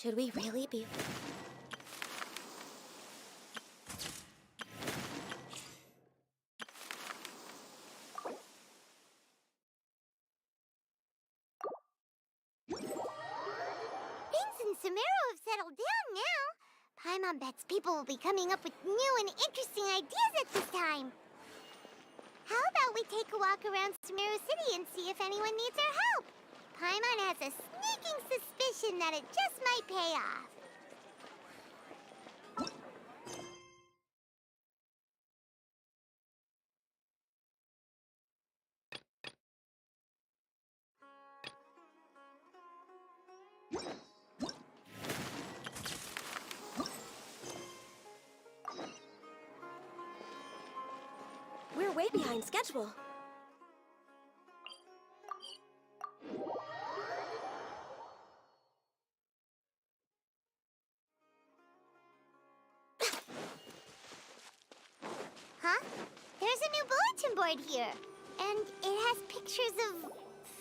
Should we really be... Things in Sumeru have settled down now. Paimon bets people will be coming up with new and interesting ideas at this time. How about we take a walk around Sumeru City and see if anyone needs our help? Paimon has a sneaking suspicion that it just might pay off. We're way behind schedule. Huh? There's a new bulletin board here. And it has pictures of...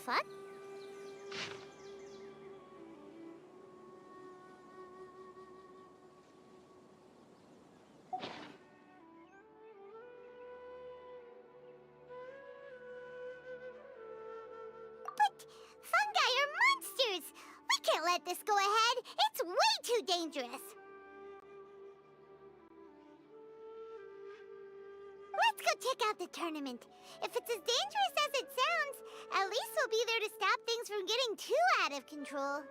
fun? But fungi are monsters! We can't let this go ahead! It's way too dangerous! Let's go check out the tournament. If it's as dangerous as it sounds, at least we'll be there to stop things from getting too out of control.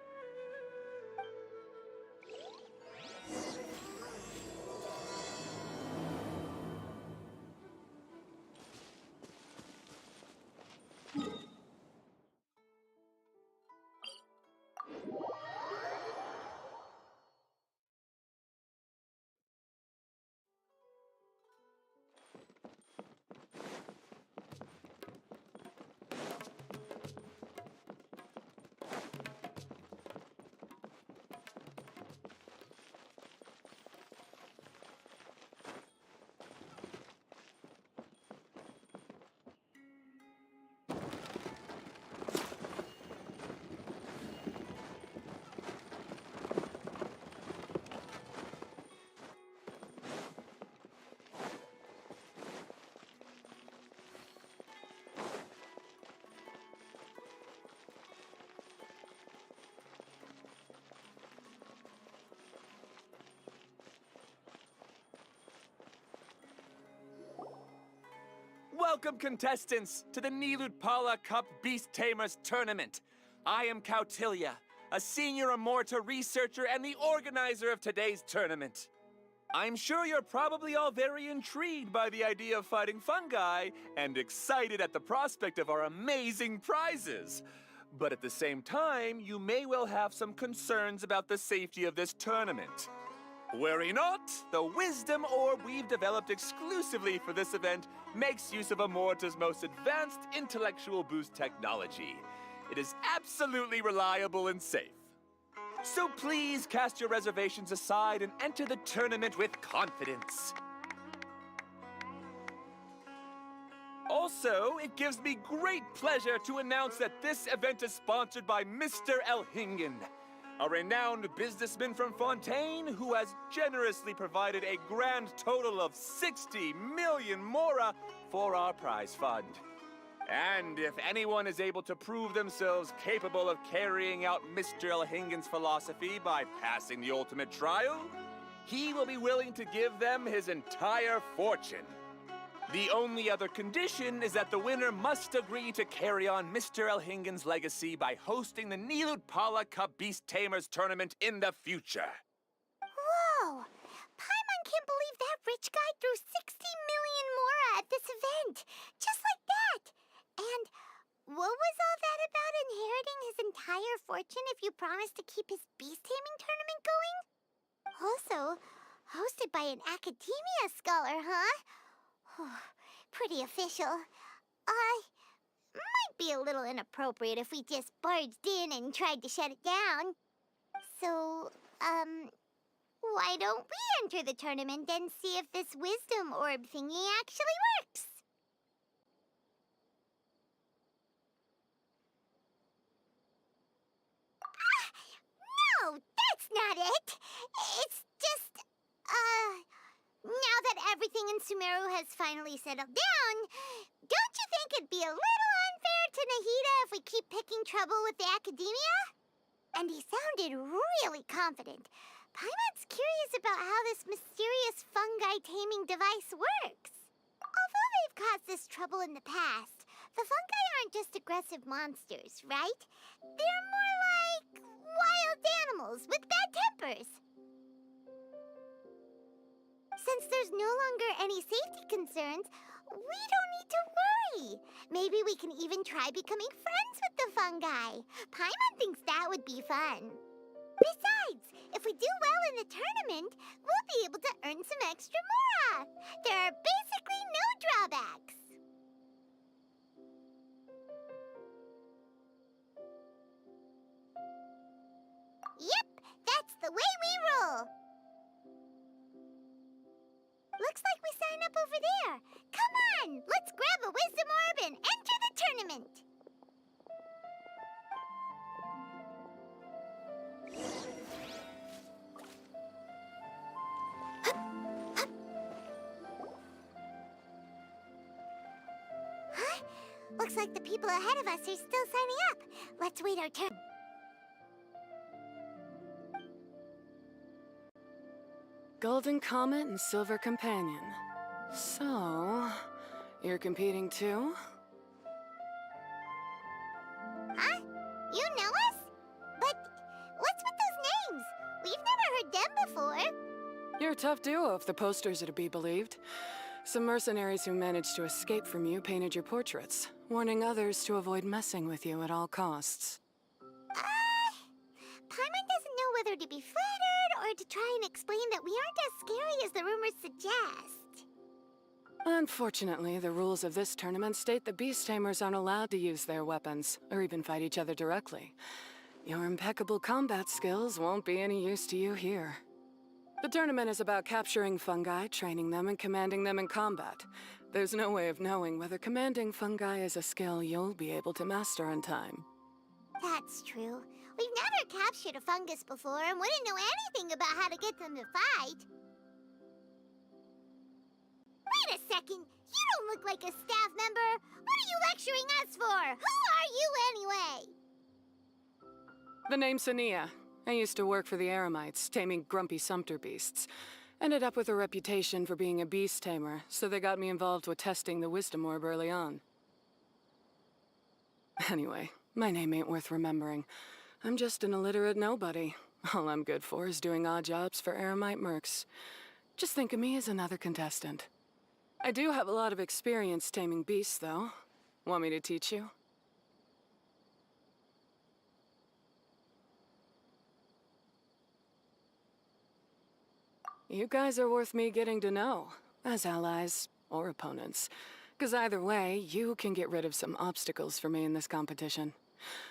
Welcome, contestants, to the Nilutpala Cup Beast Tamers Tournament. I am Cautilia, a senior Immorta researcher and the organizer of today's tournament. I'm sure you're probably all very intrigued by the idea of fighting fungi and excited at the prospect of our amazing prizes. But at the same time, you may well have some concerns about the safety of this tournament. Worry not, the wisdom orb we've developed exclusively for this event makes use of Immorta's most advanced intellectual boost technology. It is absolutely reliable and safe. So please cast your reservations aside and enter the tournament with confidence. Also, it gives me great pleasure to announce that this event is sponsored by Mr. Elhingen, a renowned businessman from Fontaine who has generously provided a grand total of 60 million mora for our prize fund. And if anyone is able to prove themselves capable of carrying out Mr. Elhingen's philosophy by passing the ultimate trial, he will be willing to give them his entire fortune. The only other condition is that the winner must agree to carry on Mr. Elhingen's legacy by hosting the Nilutpala Cup Beast Tamers Tournament in the future. Whoa! Paimon can't believe that rich guy threw 60 million mora at this event! Just like that! And what was all that about inheriting his entire fortune if you promised to keep his beast taming tournament going? Also, hosted by an academia scholar, huh? Pretty official. Might be a little inappropriate if we just barged in and tried to shut it down. So, why don't we enter the tournament and see if this wisdom orb thingy actually works? No, that's not it. It's just, now that everything in Sumeru has finally settled down, don't you think it'd be a little unfair to Nahida if we keep picking trouble with the academia? And he sounded really confident. Paimon's curious about how this mysterious fungi taming device works. Although they've caused this trouble in the past, the fungi aren't just aggressive monsters, right? They're more like wild animals with bad tempers. Since there's no longer any safety concerns, we don't need to worry. Maybe we can even try becoming friends with the fungi. Paimon thinks that would be fun. Besides, if we do well in the tournament, we'll be able to earn some extra mora. There are basically no drawbacks. Yep, that's the way we roll. Looks like we sign up over there. Come on, let's grab a wisdom orb and enter the tournament. Huh? Looks like the people ahead of us are still signing up. Let's wait our turn. Golden Comet and Silver Companion. So, you're competing too? Huh? You know us? But what's with those names? We've never heard them before. You're a tough duo if the posters are to be believed. Some mercenaries who managed to escape from you painted your portraits, warning others to avoid messing with you at all costs. Paimon doesn't know whether to be flattered or to try and explain that we aren't as scary as the rumors suggest. Unfortunately, the rules of this tournament state that beast tamers aren't allowed to use their weapons, or even fight each other directly. Your impeccable combat skills won't be any use to you here. The tournament is about capturing fungi, training them, and commanding them in combat. There's no way of knowing whether commanding fungi is a skill you'll be able to master in time. That's true. We've never captured a fungus before and wouldn't know anything about how to get them to fight. Wait a second! You don't look like a staff member! What are you lecturing us for? Who are you anyway? The name's Sania. I used to work for the Eremites, taming grumpy sumpter beasts. Ended up with a reputation for being a beast tamer, so they got me involved with testing the wisdom orb early on. Anyway, my name ain't worth remembering. I'm just an illiterate nobody. All I'm good for is doing odd jobs for Eremite mercs. Just think of me as another contestant. I do have a lot of experience taming beasts, though. Want me to teach you? You guys are worth me getting to know, as allies or opponents. 'Cause either way, you can get rid of some obstacles for me in this competition.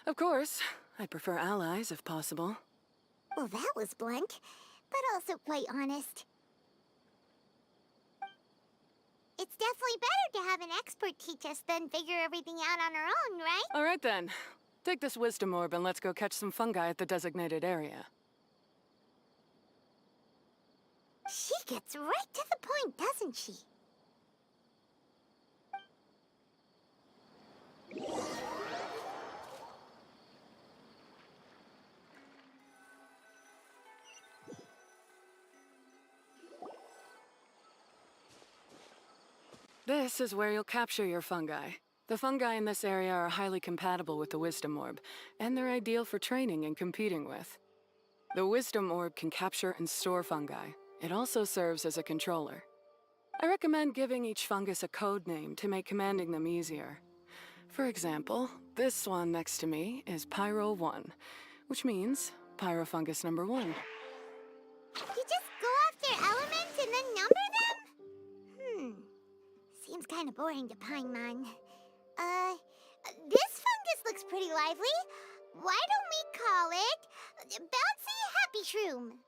Of course, I prefer allies if possible. Well, that was blunt, but also quite honest. It's definitely better to have an expert teach us than figure everything out on our own, right? All right then. Take this wisdom orb and let's go catch some fungi at the designated area. She gets right to the point, doesn't she? This is where you'll capture your fungi. The fungi in this area are highly compatible with the wisdom orb, and they're ideal for training and competing with. The wisdom orb can capture and store fungi. It also serves as a controller. I recommend giving each fungus a code name to make commanding them easier. For example, this one next to me is Pyro 1, which means Pyrofungus number 1. You just go off their elements and then number them? Seems kind of boring to Paimon. This fungus looks pretty lively. Why don't we call it Bouncy Happy Shroom?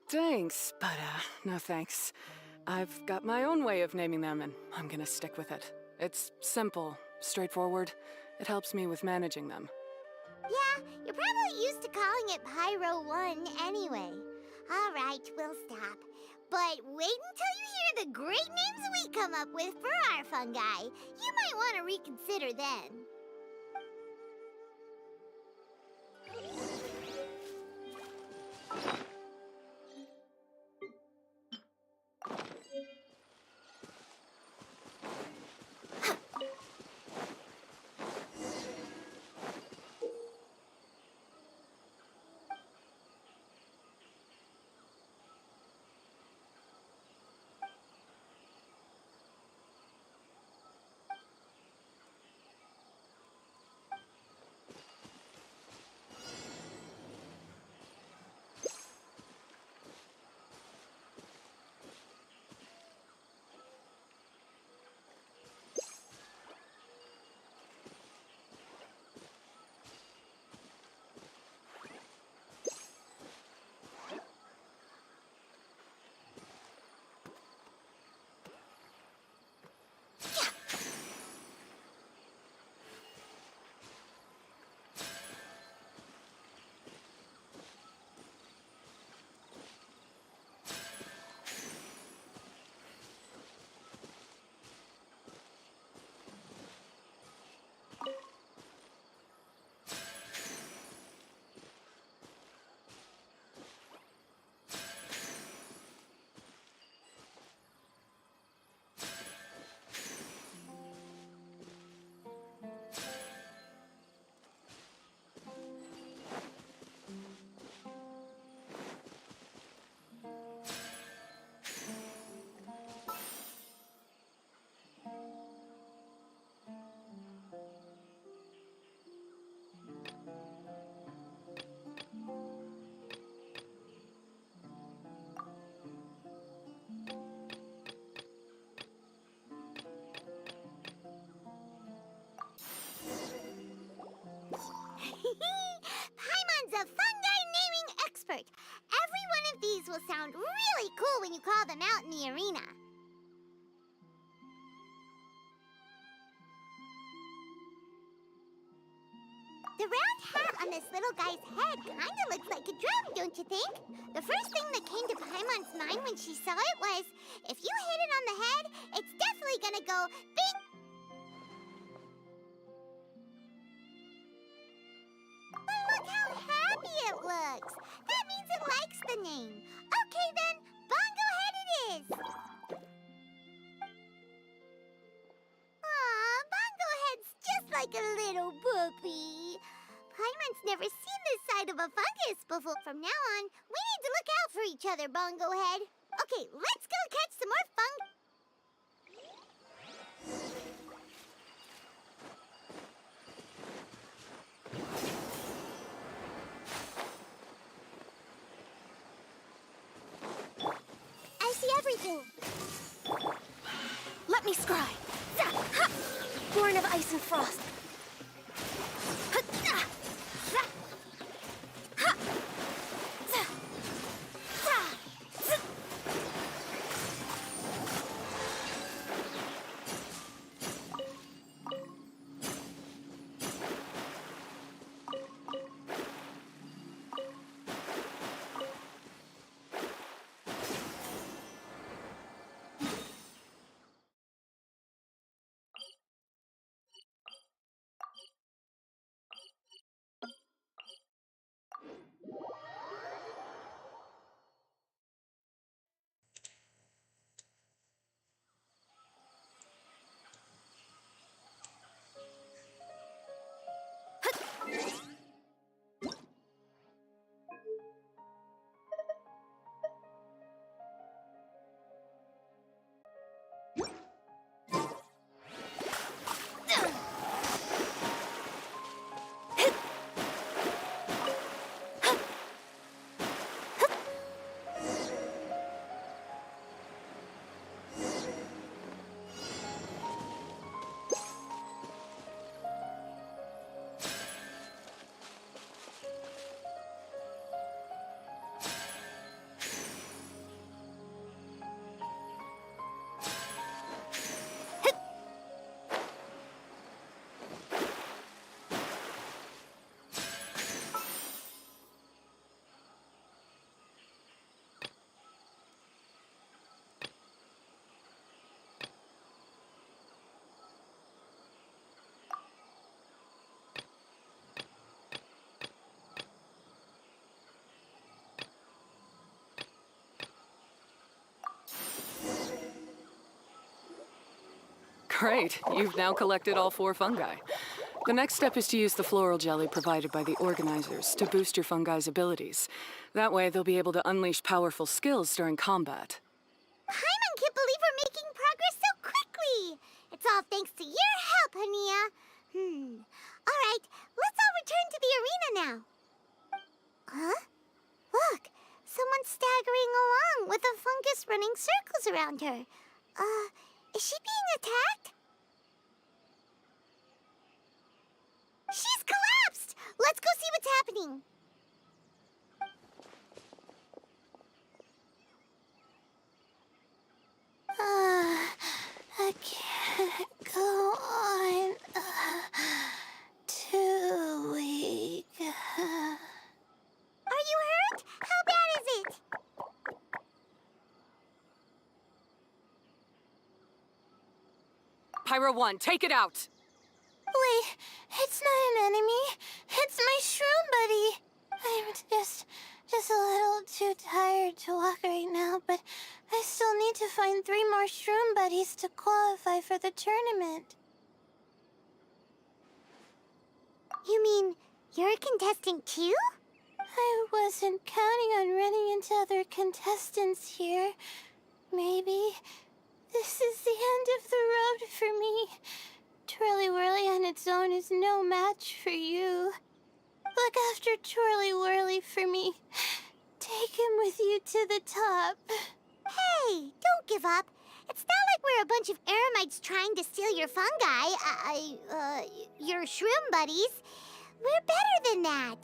Thanks, but no thanks. I've got my own way of naming them, and I'm gonna stick with it. It's simple, straightforward. It helps me with managing them. Yeah, you're probably used to calling it Pyro 1 anyway. All right, we'll stop. But wait until you hear the great names we come up with for our fungi. You might want to reconsider then. Paimon's a fungi naming expert. Every one of these will sound really cool when you call them out in the arena. The round hat on this little guy's head kinda looks like a drum, don't you think? The first thing that came to Paimon's mind when she saw it was, if you hit it on the head, it's definitely gonna go bing! But look how happy it looks! That means it likes the name. Okay then, Bongo Head it is! Aw, Bongo Head's just like a little puppy. Paimon's never seen this side of a fungus before. From now on, we need to look out for each other, Bongo Head. Okay, let's go catch some more I see everything. Let me scry. Zah, ha! Born of ice and frost. Ha, ah, zah, ha, zah, zah, zah. Great, you've now collected all 4 fungi. The next step is to use the floral jelly provided by the organizers to boost your fungi's abilities. That way, they'll be able to unleash powerful skills during combat. Paimon can't believe we're making progress so quickly. It's all thanks to your help, Hania. All right, let's all return to the arena now. Huh? Look, someone's staggering along with a fungus running circles around her. Is she being attacked? She's collapsed! Let's go see what's happening. I can't go on. Too weak. Are you hurt? How bad is it? Pyro 1, take it out! Wait, it's not an enemy. It's my shroom buddy. I'm just a little too tired to walk right now, but I still need to find 3 more shroom buddies to qualify for the tournament. You mean you're a contestant too? I wasn't counting on running into other contestants here. Maybe this is the end of the road for me. Twirly Whirly on its own is no match for you. Look after Twirly Whirly for me. Take him with you to the top. Hey, don't give up. It's not like we're a bunch of eremites trying to steal your fungi. Your shroom buddies. We're better than that.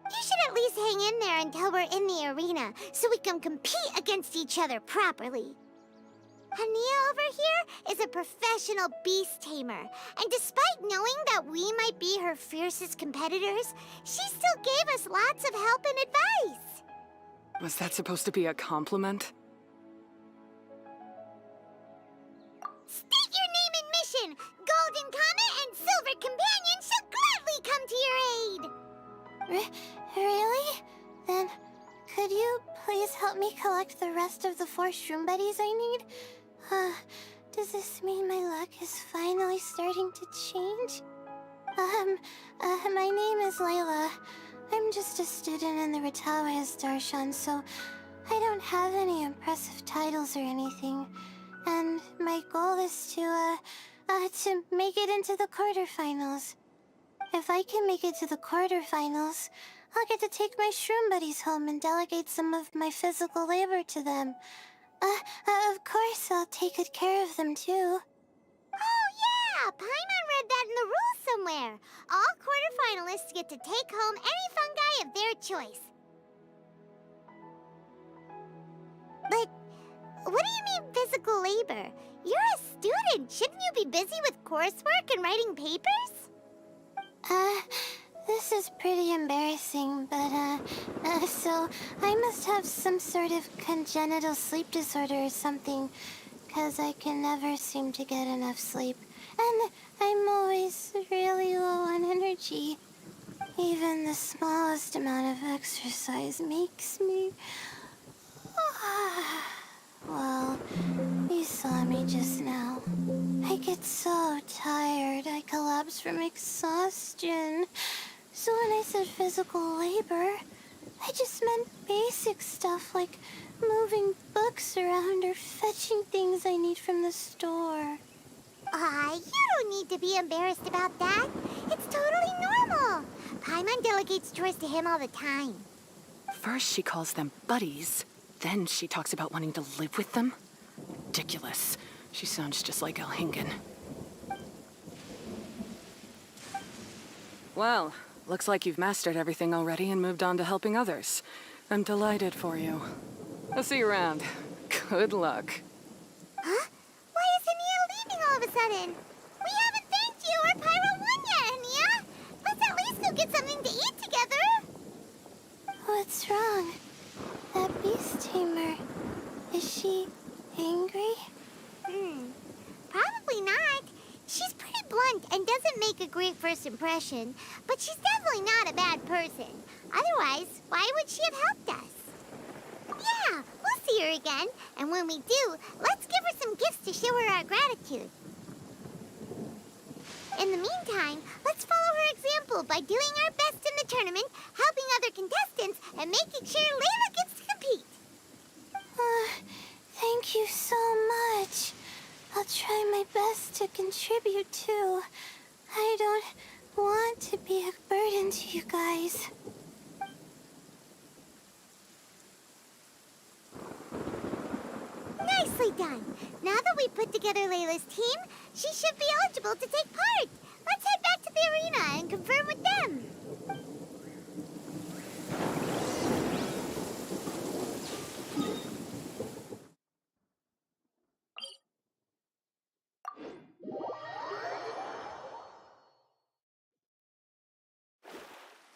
You should at least hang in there until we're in the arena, so we can compete against each other properly. Hania over here is a professional beast tamer, and despite knowing that we might be her fiercest competitors, she still gave us lots of help and advice. Was that supposed to be a compliment? State your name and mission! Golden Comet and Silver Companion shall gladly come to your aid! Really? Then, could you please help me collect the rest of the 4 shroom buddies I need? Does this mean my luck is finally starting to change? My name is Layla. I'm just a student in the Ratawa's Darshan, so I don't have any impressive titles or anything. And my goal is to make it into the quarterfinals. If I can make it to the quarterfinals, I'll get to take my shroom buddies home and delegate some of my physical labor to them. Of course, I'll take good care of them, too. Oh, yeah! Paimon read that in the rules somewhere. All quarterfinalists get to take home any fungi of their choice. But what do you mean physical labor? You're a student. Shouldn't you be busy with coursework and writing papers? This is pretty embarrassing, but, so I must have some sort of congenital sleep disorder or something, 'cause I can never seem to get enough sleep. And I'm always really low on energy. Even the smallest amount of exercise makes me... Well, you saw me just now. I get so tired, I collapse from exhaustion. So when I said physical labor, I just meant basic stuff like moving books around or fetching things I need from the store. You don't need to be embarrassed about that. It's totally normal. Paimon delegates chores to him all the time. First she calls them buddies, then she talks about wanting to live with them? Ridiculous. She sounds just like Elhingen. Well, looks like you've mastered everything already and moved on to helping others. I'm delighted for you. I'll see you around. Good luck. Huh? Why is Hania leaving all of a sudden? We haven't thanked you or Pyro 1 yet, Hania! Let's at least go get something to eat together! What's wrong? That beast tamer... Is she angry? Probably not. She's pretty blunt and doesn't make a great first impression, but she's definitely not a bad person. Otherwise, why would she have helped us? Yeah, we'll see her again, and when we do, let's give her some gifts to show her our gratitude. In the meantime, let's follow her example by doing our best in the tournament, helping other contestants, and making sure Layla gets to compete. Thank you so much. I'll try my best to contribute too. I don't want to be a burden to you guys. Nicely done. Now that we put together Layla's team, she should be eligible to take part. Let's head back to the arena and confirm with them.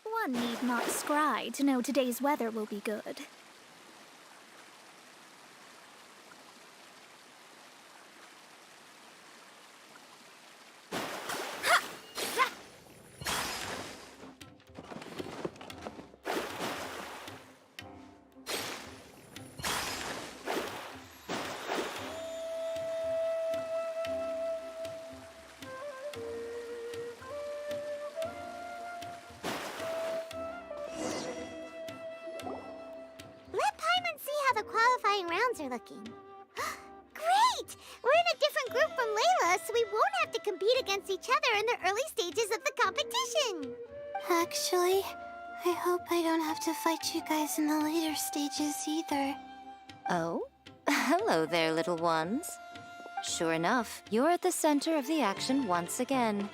One need not scry to know today's weather will be good. The qualifying rounds are looking. Great! We're in a different group from Layla, so we won't have to compete against each other in the early stages of the competition. Actually, I hope I don't have to fight you guys in the later stages either. Oh? Hello there, little ones. Sure enough, you're at the center of the action once again.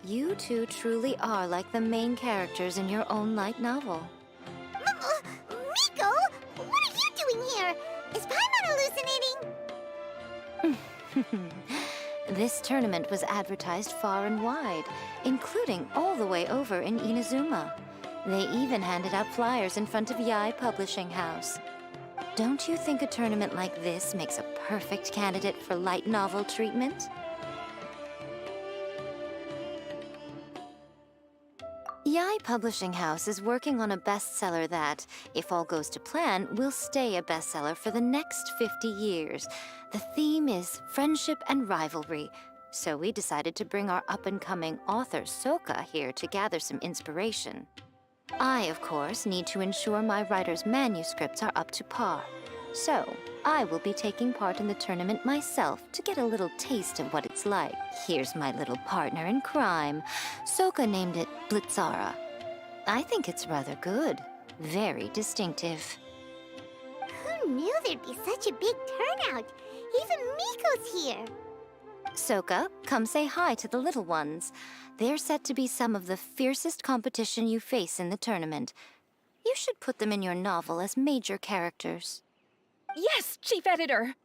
You two truly are like the main characters in your own light novel. Miko? What are you doing here? Is Paimon hallucinating? This tournament was advertised far and wide, including all the way over in Inazuma. They even handed out flyers in front of Yae Publishing House. Don't you think a tournament like this makes a perfect candidate for light novel treatment? Yae Publishing House is working on a bestseller that, if all goes to plan, will stay a bestseller for the next 50 years. The theme is friendship and rivalry, so we decided to bring our up-and-coming author Soka here to gather some inspiration. I, of course, need to ensure my writer's manuscripts are up to par. So, I will be taking part in the tournament myself to get a little taste of what it's like. Here's my little partner in crime. Soka named it Blitzara. I think it's rather good. Very distinctive. Who knew there'd be such a big turnout? Even Miko's here. Soka, come say hi to the little ones. They're set to be some of the fiercest competition you face in the tournament. You should put them in your novel as major characters. Yes, Chief Editor!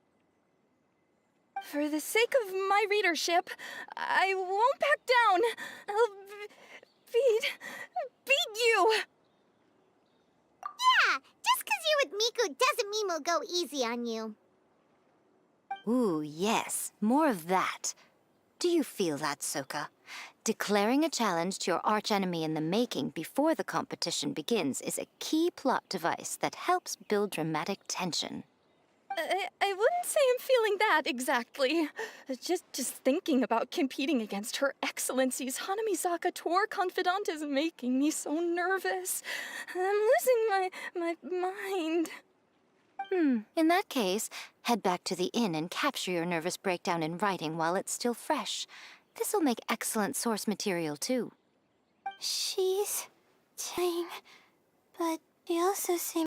For the sake of my readership, I won't back down. I'll beat you! Yeah, just 'cause you're with Miko doesn't mean we'll go easy on you. Ooh, yes, more of that. Do you feel that, Soka? Declaring a challenge to your archenemy in the making before the competition begins is a key plot device that helps build dramatic tension. I wouldn't say I'm feeling that exactly. Just thinking about competing against Her Excellency's Hanamizaka tour confidant is making me so nervous. I'm losing my mind. In that case, head back to the inn and capture your nervous breakdown in writing while it's still fresh. This'll make excellent source material, too. She's trying, but she also seems